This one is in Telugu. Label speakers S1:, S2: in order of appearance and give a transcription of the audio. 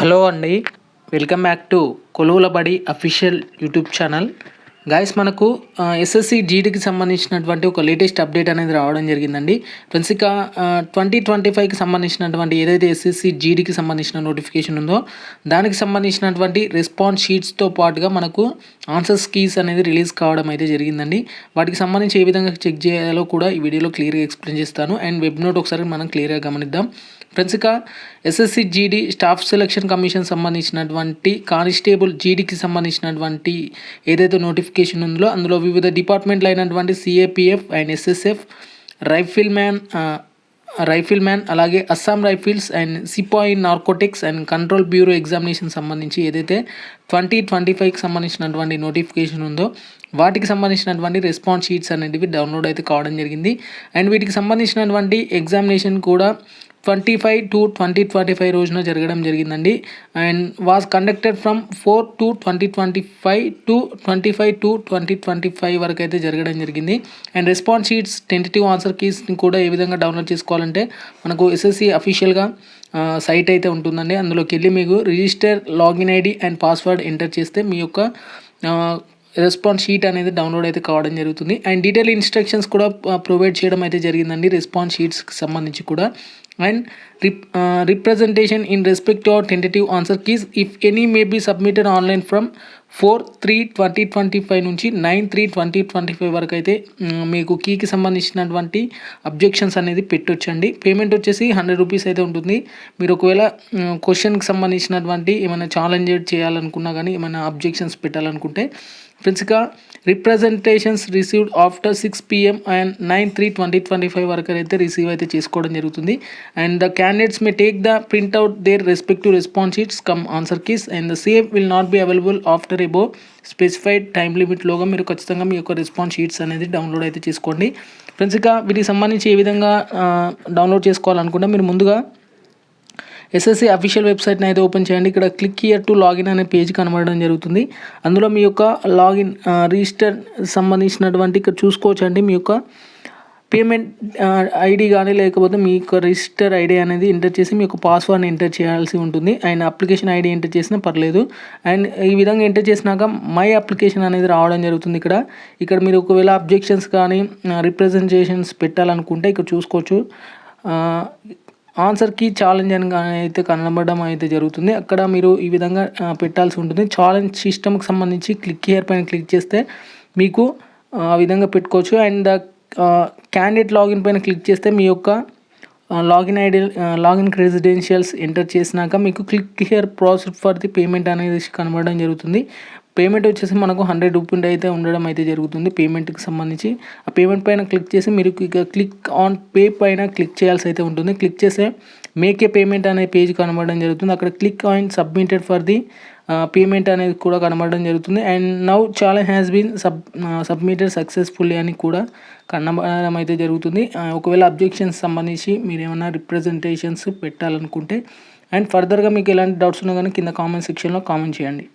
S1: హలో అండి, వెల్కమ్ బ్యాక్ టు కొలువుల బడి అఫీషియల్ యూట్యూబ్ ఛానల్. గాయస్, మనకు ఎస్ఎస్సి జీడీకి సంబంధించినటువంటి ఒక లేటెస్ట్ అప్డేట్ అనేది రావడం జరిగిందండి. ఫ్రెండ్స్, ఇక 2025కి సంబంధించినటువంటి ఏదైతే ఎస్ఎస్సి జీడీకి సంబంధించిన నోటిఫికేషన్ ఉందో దానికి సంబంధించినటువంటి రెస్పాన్స్ షీట్స్తో పాటుగా మనకు ఆన్సర్స్ కీస్ అనేది రిలీజ్ కావడం అయితే జరిగిందండి. వాటికి సంబంధించి ఏ విధంగా చెక్ చేయాలో కూడా ఈ వీడియోలో క్లియర్గా ఎక్స్ప్లెయిన్ చేస్తాను. అండ్ వెబ్ నోట్ ఒకసారి మనం క్లియర్గా గమనిద్దాం. ఫ్రెండ్స్, ఇక SSC GD staff selection commission సంబంధించినటువంటి కానిస్టేబుల్ జీడీకి సంబంధించినటువంటి ఏదైతే నోటిఫికేషన్ ఉందో అందులో వివిధ డిపార్ట్మెంట్లు అయినటువంటి సిఏపిఎఫ్ అండ్ ఎస్ఎస్ఎఫ్, రైఫిల్మ్యాన్ అలాగే అస్సాం రైఫిల్స్ అండ్ సిపాయి narcotics and control bureau examination సంబంధించి ఏదైతే 2025కి సంబంధించినటువంటి నోటిఫికేషన్ ఉందో వాటికి సంబంధించినటువంటి రెస్పాన్స్ షీట్స్ అనేటివి డౌన్లోడ్ అయితే కావడం జరిగింది. అండ్ వీటికి సంబంధించినటువంటి ఎగ్జామినేషన్ కూడా 25/2/2025 రోజున జరగడం జరిగిందండి. And was conducted from 4/2/2025 to 25/2/2025 వరకు అయితే జరగడం జరిగింది. And response sheets tentative answer కీస్ని కూడా ఏ విధంగా డౌన్లోడ్ చేసుకోవాలంటే మనకు ఎస్ఎస్సి అఫీషియల్గా సైట్ అయితే ఉంటుందండి. అందులోకి వెళ్ళి మీకు register login ID and password enter చేస్తే మీ యొక్క రెస్పాన్స్ షీట్ అనేది డౌన్లోడ్ అయితే కావడం జరుగుతుంది. అండ్ డీటెయిల్ ఇన్స్ట్రక్షన్స్ కూడా ప్రొవైడ్ చేయడం అయితే జరిగిందండి రెస్పాన్స్ షీట్స్కి సంబంధించి కూడా. And representation in respect to tentative answer keys if any may be submitted online from 4/3/2025 నుంచి 9/3/2025 వరకు అయితే మీకు కీకి సంబంధించినటువంటి అబ్జెక్షన్స్ అనేది పెట్టొచ్చండి. పేమెంట్ వచ్చేసి 100 రూపీస్ అయితే ఉంటుంది. మీరు ఒకవేళ క్వశ్చన్కి సంబంధించినటువంటి ఏమైనా ఛాలెంజ్ చేయాలనుకున్నా కానీ ఏమైనా అబ్జెక్షన్స్ పెట్టాలనుకుంటే ఫ్రెండ్స్గా representations received after 6 PM and 9/3/2025 వరకు అయితే రిసీవ్ అయితే చేసుకోవడం జరుగుతుంది. And the candidates may take the printout their respective response sheets cum answer keys and the same will not be available after above specified time లిమిట్లోగా మీరు ఖచ్చితంగా మీ యొక్క రెస్పాన్స్ షీట్స్ అనేది డౌన్లోడ్ అయితే చేసుకోండి. ఫ్రెండ్స్, ఇక వీటికి సంబంధించి ఏ విధంగా డౌన్లోడ్ చేసుకోవాలనుకుంటే మీరు ముందుగా ఎస్ఎస్సి అఫీషియల్ వెబ్సైట్ని అయితే ఓపెన్ చేయండి. ఇక్కడ క్లిక్ హియర్ టు లాగిన్ అనే పేజ్ కనబడడం జరుగుతుంది. అందులో మీ యొక్క లాగిన్ రిజిస్టర్ సంబంధించినటువంటి ఇక్కడ చూసుకోవచ్చు అండి. మీ యొక్క పేమెంట్ ఐడి కానీ లేకపోతే మీ యొక్క రిజిస్టర్ ఐడి అనేది ఎంటర్ చేసి మీ యొక్క పాస్వర్డ్ని ఎంటర్ చేయాల్సి ఉంటుంది. అండ్ అప్లికేషన్ ఐడి ఎంటర్ చేసినా పర్లేదు. అండ్ ఈ విధంగా ఎంటర్ చేసినాక మై అప్లికేషన్ అనేది రావడం జరుగుతుంది. ఇక్కడ మీరు ఒకవేళ అబ్జెక్షన్స్ కానీ రిప్రజెంటేషన్స్ పెట్టాలనుకుంటే ఇక్కడ చూసుకోవచ్చు. ఆన్సర్కి ఛాలెంజ్ అని అయితే కనబడడం అయితే జరుగుతుంది. అక్కడ మీరు ఈ విధంగా పెట్టాల్సి ఉంటుంది. ఛాలెంజ్ సిస్టమ్కి సంబంధించి క్లిక్ హియర్ పైన క్లిక్ చేస్తే మీకు ఆ విధంగా పెట్టుకోవచ్చు. అండ్ క్యాండిడేట్ లాగిన్ పైన క్లిక్ చేస్తే మీ యొక్క login ID login credentials enter చేసినాక మీకు click here process for the payment అనేది కనబడడం జరుగుతుంది. పేమెంట్ వచ్చేసి మనకు 100 రూపీస్ అయితే ఉండడం అయితే జరుగుతుంది. పేమెంట్కి సంబంధించి ఆ పేమెంట్ పైన క్లిక్ చేసి మీరు ఇక క్లిక్ ఆన్ పే పైన క్లిక్ చేయాల్సి అయితే ఉంటుంది. క్లిక్ చేస్తే మేక్ ఏ పేమెంట్ అనే పేజ్ కనబడడం జరుగుతుంది. అక్కడ click on submitted for the payment అనేది కూడా కనబడడం జరుగుతుంది. And now challenge has been submitted successfully అని కూడా కనబడడం అయితే జరుగుతుంది. ఒకవేళ అబ్జెక్షన్స్ సంబంధించి మీరు ఏమైనా రిప్రజెంటేషన్స్ పెట్టాలనుకుంటే అండ్ ఫర్దర్గా మీకు ఎలాంటి డౌట్స్ ఉన్నా కానీ కింద కామెంట్ సెక్షన్లో కామెంట్ చేయండి.